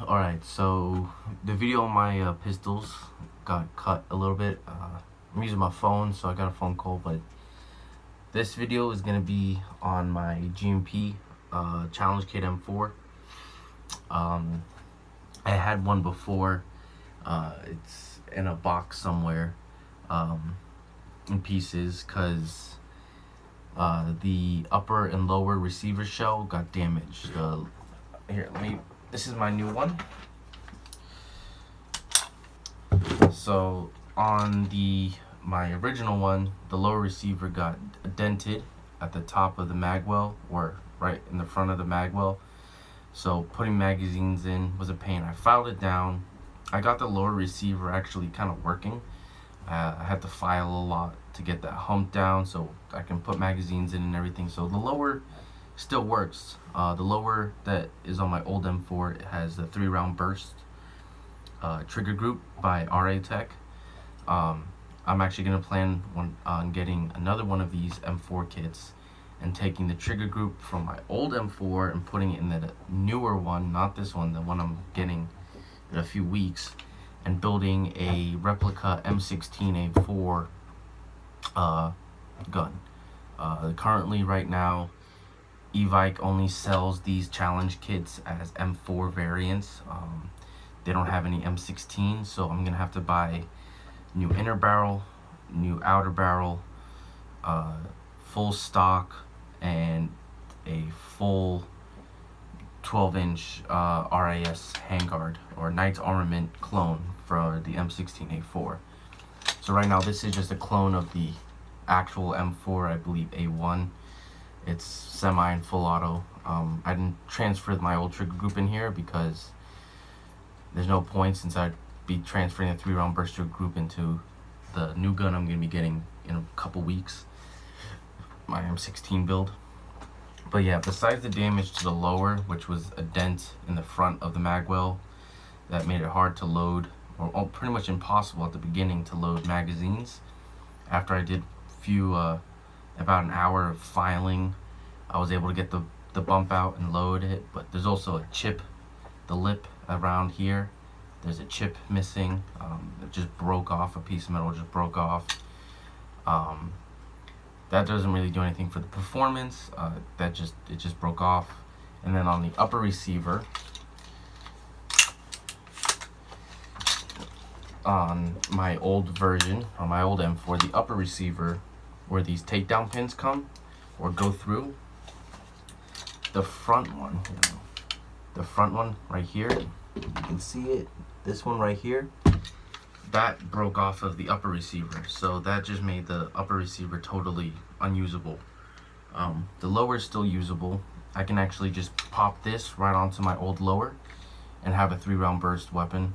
Alright, so the video on my pistols got cut a little bit. I'm using my phone, so I got a phone call, but this video is going to be on my GMP Challenge Kit M4. I had one before. It's in a box somewhere in pieces because the upper and lower receiver shell got damaged. Here, this is my new one. So on my original one, the lower receiver got dented at the top of the magwell, or right in the front of the magwell. So putting magazines in was a pain. I filed it down. I got the lower receiver actually kind of working. I had to file a lot to get that hump down so I can put magazines in and everything. So the lower still works. The lower that is on my old M4, it has the 3-round burst trigger group by RA Tech. I'm actually going to plan on getting another one of these M4 kits and taking the trigger group from my old M4 and putting it in the newer one, not this one, the one I'm getting in a few weeks, and building a replica M16A4 gun. Currently, right now, Evike only sells these challenge kits as M4 variants. They don't have any M16, so I'm gonna have to buy new inner barrel, new outer barrel, full stock, and a full 12-inch RAS handguard or Knight's Armament clone for the M16A4. So right now this is just a clone of the actual M4, I believe A1. It's semi and full auto. I didn't transfer my old trigger group in here because there's no point, since I'd be transferring the 3-round burst trigger group into the new gun I'm going to be getting in a couple weeks, my M16 build. But yeah, besides the damage to the lower, which was a dent in the front of the magwell that made it hard to load, or pretty much impossible at the beginning to load magazines, after I did about an hour of filing, I was able to get the bump out and load it. But there's also a chip, the lip around here, there's a chip missing. It just broke off, a piece of metal just broke off. That doesn't really do anything for the performance. It just broke off. And then on the upper receiver, on my old version, on my old M4, the upper receiver, where these takedown pins come or go through, the front one, the front one right here, you can see it, this one right here, that broke off of the upper receiver. So that just made the upper receiver totally unusable. The lower is still usable. I can actually just pop this right onto my old lower and have a 3-round burst weapon.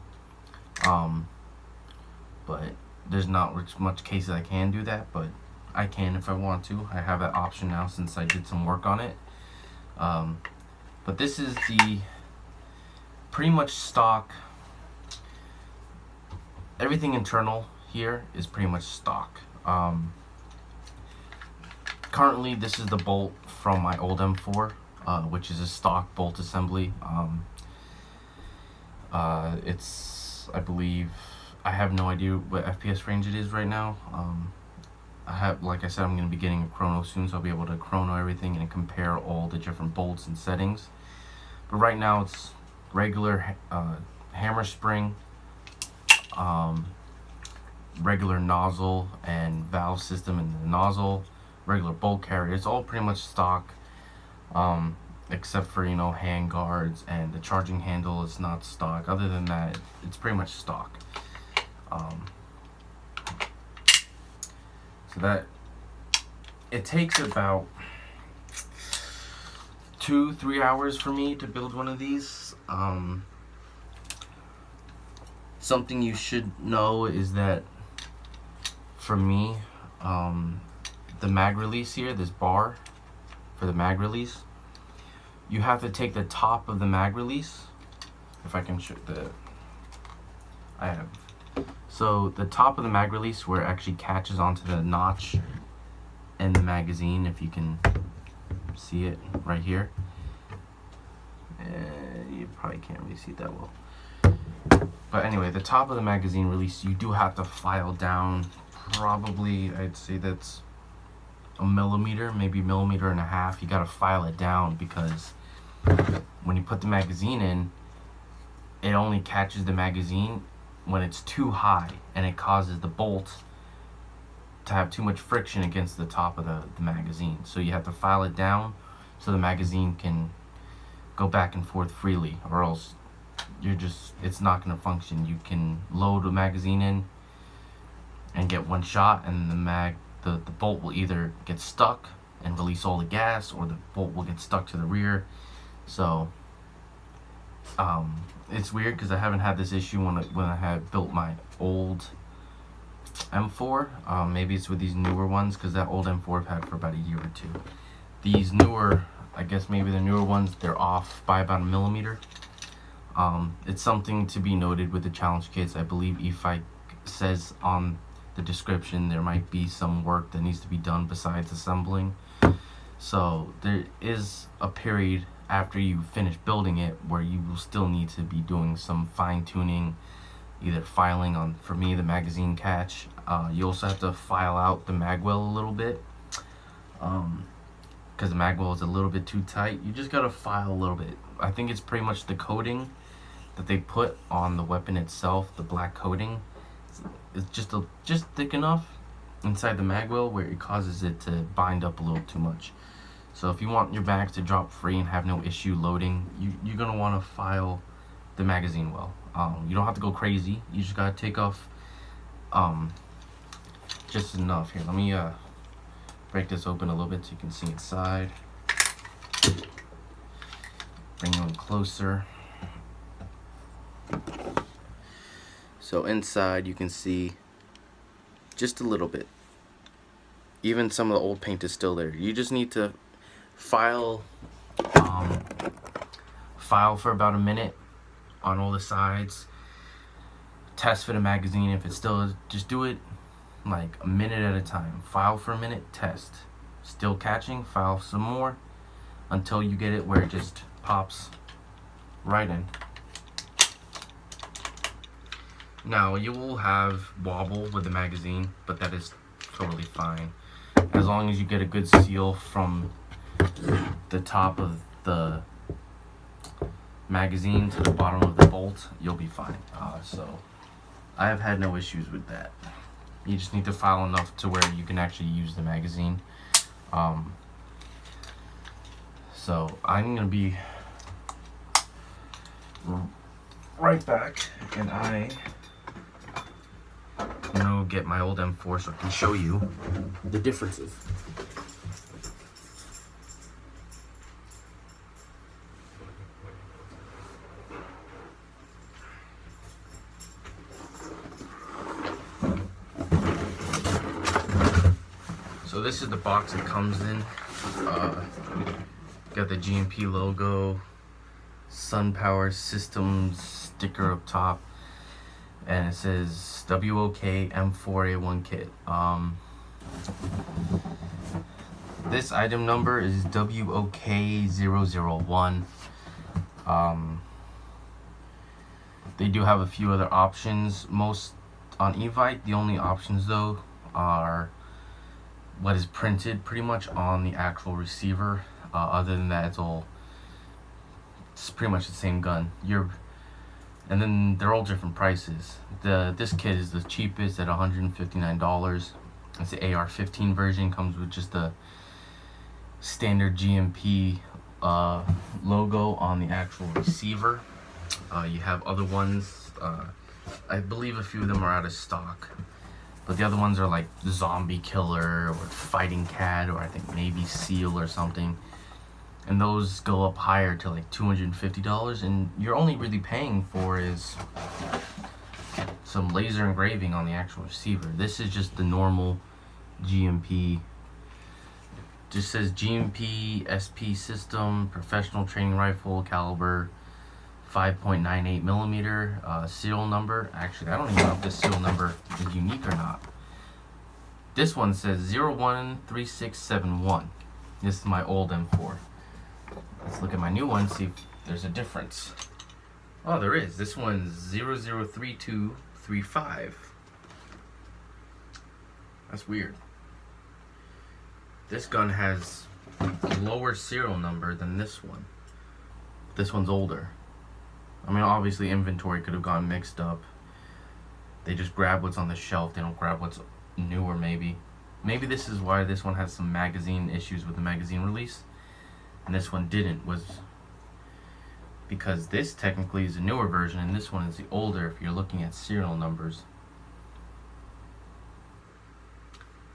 But there's not much cases I can do that, but I can if I want to. I have that option now since I did some work on it. But this is the pretty much stock. Everything internal here is pretty much stock. Currently, this is the bolt from my old M4, which is a stock bolt assembly. It's, I believe, I have no idea what FPS range it is right now. Like I said, I'm going to be getting a chrono soon, so I'll be able to chrono everything and compare all the different bolts and settings. But right now it's regular hammer spring, regular nozzle and valve system in the nozzle, regular bolt carrier. It's all pretty much stock, except for, hand guards, and the charging handle is not stock. Other than that, it's pretty much stock. So that it takes about 2-3 hours for me to build one of these. Something you should know is that for me, the mag release here, this bar for the mag release, you have to take the top of the mag release. If I can show so the top of the mag release, where it actually catches onto the notch in the magazine, if you can see it right here, you probably can't really see it that well. But anyway, the top of the magazine release, you do have to file down probably, I'd say that's a millimeter, maybe 1.5 millimeters. You gotta file it down because when you put the magazine in, it only catches the magazine when it's too high, and it causes the bolt to have too much friction against the top of the magazine. So you have to file it down so the magazine can go back and forth freely, or else it's not going to function. You can load a magazine in and get one shot, and the bolt will either get stuck and release all the gas, or the bolt will get stuck to the rear. So it's weird because I haven't had this issue when I had built my old M4. Maybe it's with these newer ones, because that old M4 I've had for about a year or two. These newer, I guess maybe the newer ones, they're off by about 1 millimeter. It's something to be noted with the challenge kits. I believe E-Fike says on the description there might be some work that needs to be done besides assembling. So there is a period after you finish building it where you will still need to be doing some fine tuning, either filing on, for me, the magazine catch. You also have to file out the magwell a little bit, because the magwell is a little bit too tight. You just gotta file a little bit. I think it's pretty much the coating that they put on the weapon itself, the black coating. It's just thick enough inside the magwell where it causes it to bind up a little too much. So if you want your bags to drop free and have no issue loading, you're gonna want to file the magazine well. You don't have to go crazy. You just gotta take off just enough. Here, let me break this open a little bit so you can see inside. Bring you in closer. So inside you can see just a little bit. Even some of the old paint is still there. You just need to file for about a minute on all the sides. Test for the magazine. If it's still, just do it like a minute at a time. File for a minute, test. Still catching, file some more until you get it where it just pops right in. Now you will have wobble with the magazine, but that is totally fine. As long as you get a good seal from the top of the magazine to the bottom of the bolt, you'll be fine. So I have had no issues with that. You just need to file enough to where you can actually use the magazine. So I'm gonna be right back, and I'm gonna get my old M4 so I can show you the differences. So this is the box it comes in. Got the GMP logo, SunPower Systems sticker up top, and it says WOK M4A1 kit. This item number is WOK001. They do have a few other options. Most on Evite, the only options though are what is printed pretty much on the actual receiver. Other than that, it's pretty much the same gun. And then they're all different prices. This kit is the cheapest at $159. It's the AR-15 version. Comes with just a standard GMP logo on the actual receiver. You have other ones. I believe a few of them are out of stock. But the other ones are like Zombie Killer or Fighting Cat, or I think maybe Seal or something. And those go up higher to like $250, and you're only really paying for is some laser engraving on the actual receiver. This is just the normal GMP. Just says GMP SP system, professional training rifle, caliber 5.98 millimeter, serial number. Actually, I don't even know if this serial number is unique or not. This one says 013671. This is my old M4. Let's look at my new one, see if there's a difference. Oh, there is. This one's 003235. That's weird. This gun has a lower serial number than this one. This one's older. I mean, obviously inventory could have gone mixed up. They just grab what's on the shelf. They don't grab what's newer, maybe. Maybe this is why this one has some magazine issues with the magazine release, and this one didn't, was because this technically is a newer version and this one is the older if you're looking at serial numbers.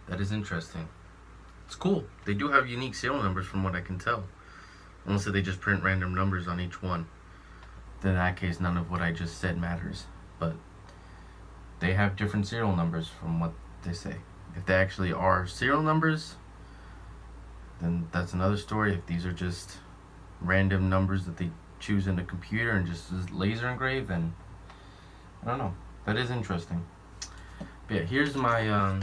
That is interesting. It's cool. They do have unique serial numbers from what I can tell. Unless they just print random numbers on each one. Then in that case, none of what I just said matters. But they have different serial numbers from what they say. If they actually are serial numbers, then that's another story. If these are just random numbers that they choose in the computer and just laser engrave, then I don't know. That is interesting. But yeah, here's my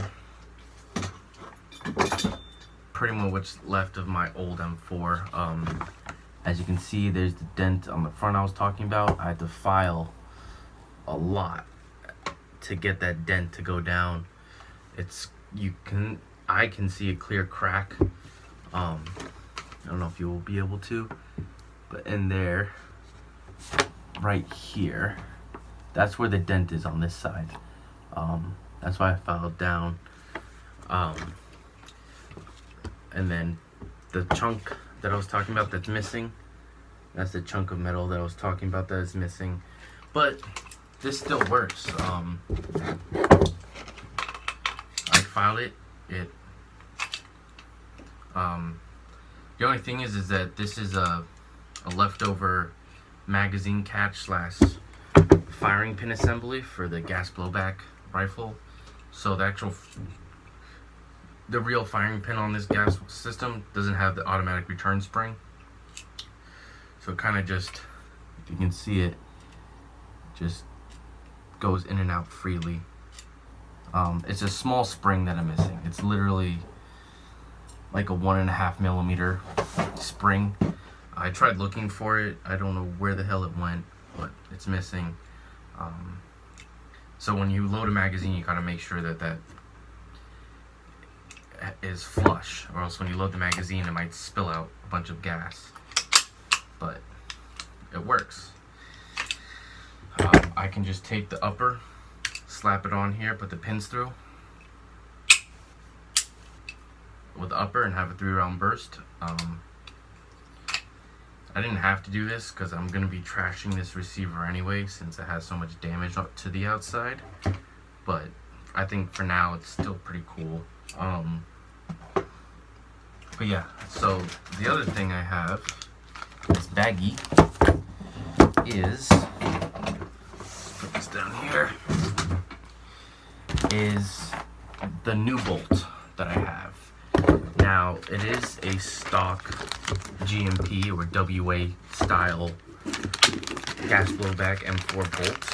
pretty much what's left of my old M4. As you can see, there's the dent on the front I was talking about. I had to file a lot to get that dent to go down. I can see a clear crack. I don't know if you will be able to, but in there, right here, that's where the dent is on this side. That's why I filed down. And then the chunk that I was talking about that's missing, that's the chunk of metal that I was talking about that is missing. But this still works. I filed it. The only thing is that this is a leftover magazine catch slash firing pin assembly for the gas blowback rifle. So the real firing pin on this gas system doesn't have the automatic return spring. So it kind of just, if you can see it, just goes in and out freely. It's a small spring that I'm missing. It's literally like a 1.5 millimeter spring. I tried looking for it. I don't know where the hell it went, but it's missing. So when you load a magazine, you gotta make sure that that is flush, or else when you load the magazine, it might spill out a bunch of gas. But it works. I can just take the upper, slap it on here, put the pins through with the upper, and have a 3-round burst. I didn't have to do this because I'm going to be trashing this receiver anyway, since it has so much damage to the outside. But I think for now it's still pretty cool. But yeah, so the other thing I have, this baggie, is, put this down here, is the new bolt that I have. Now, it is a stock GMP or WA style gas blowback M4 bolt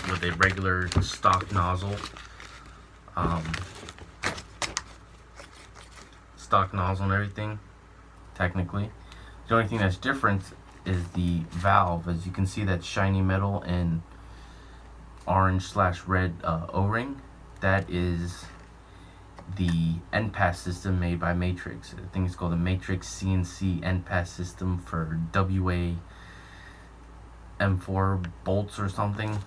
with a regular stock nozzle. Stock nozzle and everything, technically. The only thing that's different is the valve. As you can see, that shiny metal and orange slash red O-ring. That is the NPAS system made by Matrix. I think it's called the Matrix CNC NPAS system for WA M4 bolts or something.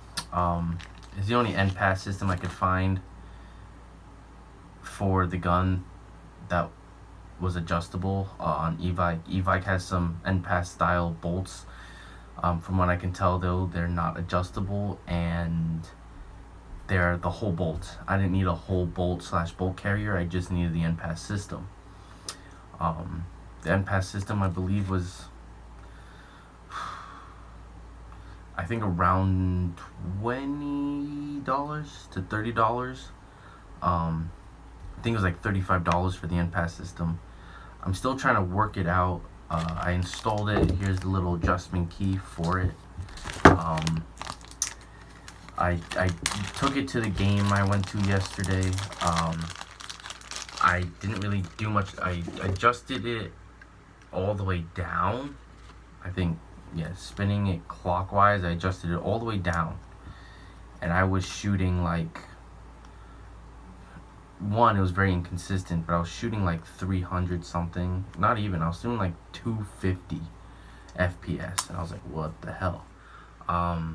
It's the only NPAS system I could find for the gun that was adjustable on E-Vike. E-Vike has some NPAS style bolts. From what I can tell, though, they're not adjustable, and they're the whole bolt. I didn't need a whole bolt slash bolt carrier. I just needed the NPAS system. The NPAS system, I believe, was, I think, around $20 to $30. I think it was like $35 for the NPAS system. I'm still trying to work it out. I installed it. Here's the little adjustment key for it. I took it to the game I went to yesterday. I didn't really do much. I adjusted it all the way down. I think spinning it clockwise. I adjusted it all the way down, and I was shooting like, one, it was very inconsistent, but I was shooting like 300 something, not even, I was doing like 250 FPS, and I was like, what the hell. I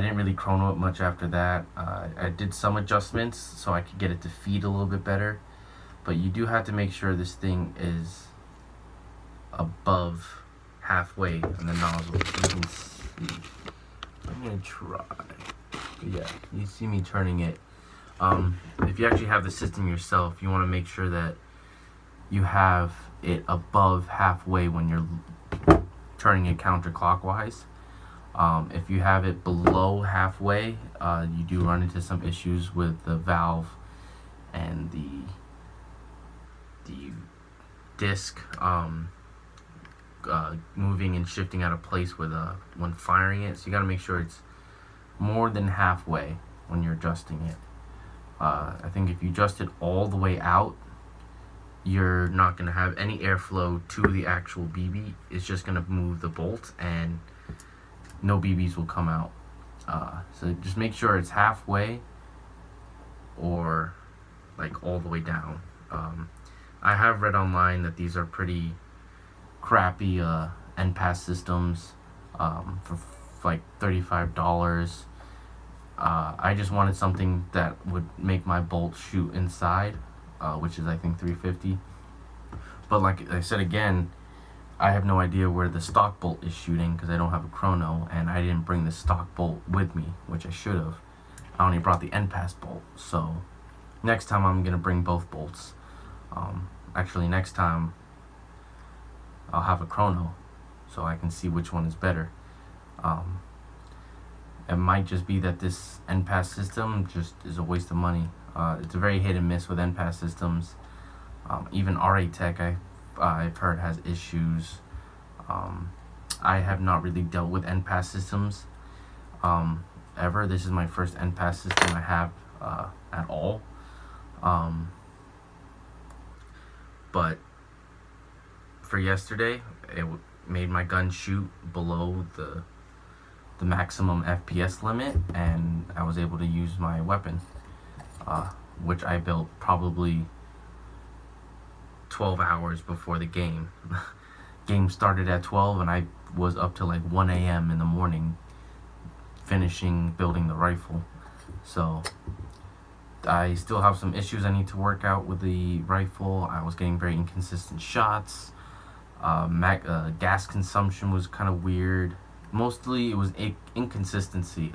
didn't really chrono it much after that. I did some adjustments so I could get it to feed a little bit better, but you do have to make sure this thing is above halfway in the nozzle. You can see. I'm gonna try. But yeah, you see me turning it. If you actually have the system yourself, you want to make sure that you have it above halfway when you're turning it counterclockwise. If you have it below halfway, you do run into some issues with the valve and the disc moving and shifting out of place with when firing it. So you got to make sure it's more than halfway when you're adjusting it. I think if you adjust it all the way out, you're not going to have any airflow to the actual BB. It's just going to move the bolt and no BBs will come out. So just make sure it's halfway or like all the way down. I have read online that these are pretty crappy NPAS systems for like $35. I just wanted something that would make my bolt shoot inside, which is I think $350. But like I said again, I have no idea where the stock bolt is shooting because I don't have a chrono, and I didn't bring the stock bolt with me, which I should have. I only brought the NPAS bolt, so next time I'm gonna bring both bolts. Actually, next time I'll have a chrono so I can see which one is better. It might just be that this NPAS system just is a waste of money. It's a very hit and miss with NPAS systems. Even RA Tech I've heard has issues. I have not really dealt with NPAS systems ever. This is my first NPAS system I have at all. But for yesterday, it made my gun shoot below the maximum FPS limit, and I was able to use my weapon, which I built probably 12 hours before the game. Game started at 12 and I was up to like 1 a.m. in the morning finishing building the rifle. So I still have some issues I need to work out with the rifle. I was getting very inconsistent shots. Gas consumption was kind of weird. Mostly it was inconsistency.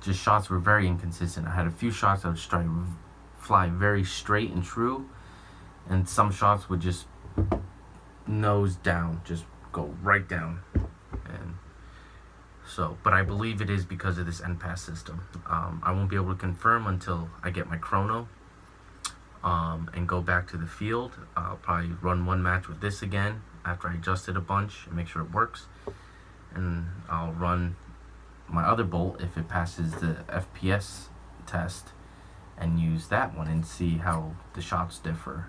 Just shots were very inconsistent. I had a few shots that would fly very straight and true, and some shots would just nose down, just go right down. And so, but I believe it is because of this NPAS system. I won't be able to confirm until I get my chrono and go back to the field. I'll probably run one match with this again after I adjust it a bunch and make sure it works. And I'll run my other bolt if it passes the FPS test and use that one and see how the shots differ.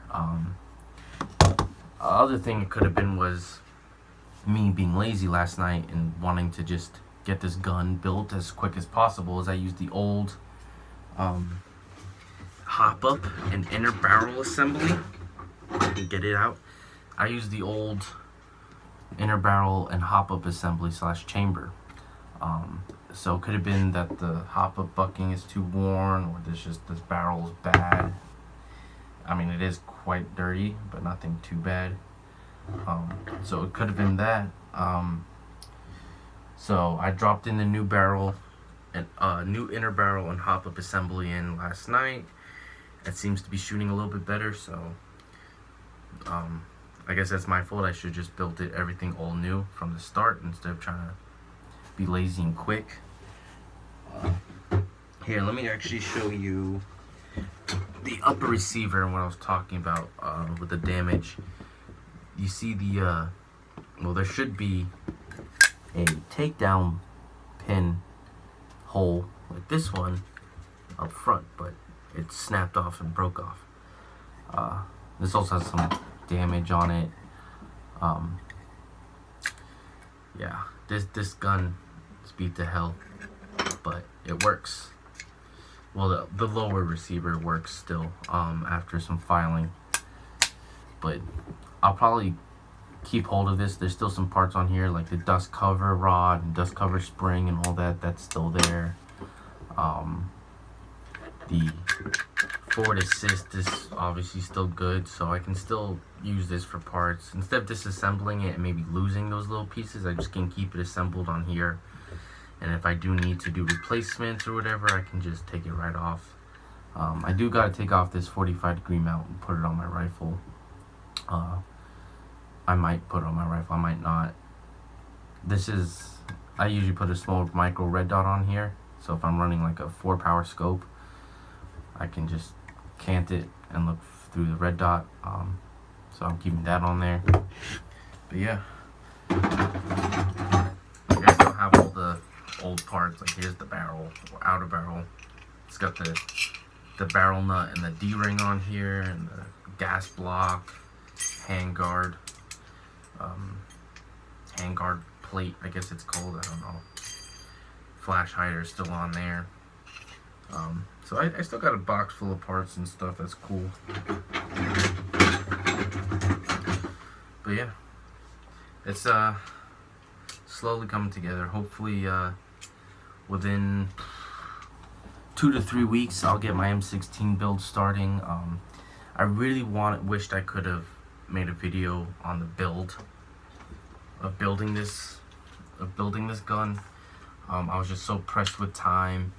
Other thing it could have been was me being lazy last night and wanting to just get this gun built as quick as possible, as I used the old hop up and inner barrel assembly. I can get it out. I used the old inner barrel and hop up assembly / chamber. So it could have been that the hop up bucking is too worn, or this barrel is bad. I mean, it is quite dirty, but nothing too bad. So it could have been that. So I dropped in the new barrel and new inner barrel and hop up assembly in last night. It seems to be shooting a little bit better, so I guess that's my fault. I should just built everything all new from the start instead of trying to be lazy and quick. Here, let me actually show you the upper receiver and what I was talking about with the damage. You see the well, there should be a takedown pin hole like this one up front, but it snapped off and broke off. This also has some damage on it. yeah, this gun is beat to hell, but it works. Well, the lower receiver works still after some filing, but I'll probably keep hold of this. There's still some parts on here like the dust cover rod and dust cover spring and all that. That's still there. The forward assist is obviously still good, so I can still use this for parts. Instead of disassembling it and maybe losing those little pieces, I just can keep it assembled on here. And if I do need to do replacements or whatever, I can just take it right off. I do got to take off this 45-degree mount and put it on my rifle. I might put it on my rifle, I might not. I usually put a small micro red dot on here, so if I'm running like a 4-power scope, I can just cant it and look through the red dot. So I'm keeping that on there. But yeah, I still have all the old parts. Like here's the barrel, or outer barrel. It's got the barrel nut and the D-ring on here, and the gas block, handguard plate, I guess it's called, I don't know. Flash hider still on there. So I still got a box full of parts and stuff. That's cool. But yeah, it's slowly coming together. Hopefully within 2 to 3 weeks I'll get my M16 build starting. I really wished I could have made a video on the build of building this gun. I was just so pressed with time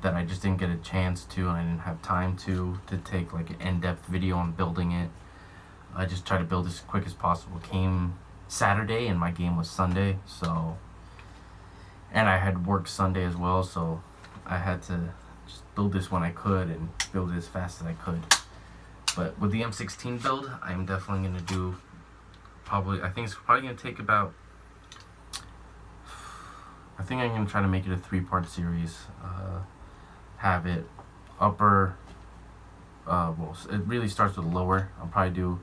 that I just didn't get a chance to, and I didn't have time to take like an in-depth video on building it. I just tried to build this as quick as possible. It came Saturday and my game was Sunday, so, and I had work Sunday as well, so I had to just build this when I could and build it as fast as I could. But with the M16 build, I'm definitely going to do I think it's probably going to take about, I think I'm going to try to make it a 3-part series. Have it upper, well, it really starts with lower. I'll probably do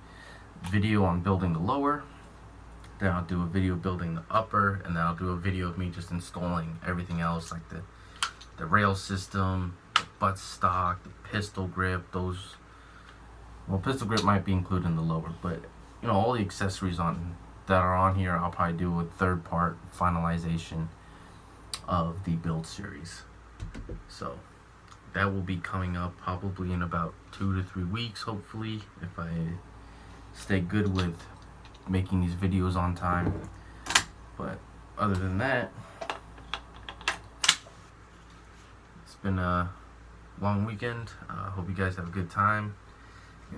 video on building the lower, then I'll do a video building the upper, and then I'll do a video of me just installing everything else, like the rail system, the butt stock, the pistol grip, pistol grip might be included in the lower, but you know, all the accessories that are on here, I'll probably do a 3rd part finalization of the build series. So that will be coming up probably in about 2 to 3 weeks, hopefully, if I stay good with making these videos on time. But other than that, it's been a long weekend. Hope you guys have a good time,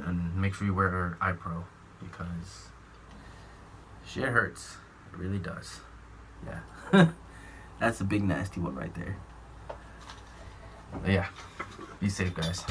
and make sure you wear eye pro, because shit hurts. It really does. Yeah. That's a big nasty one right there. But yeah, be safe, guys.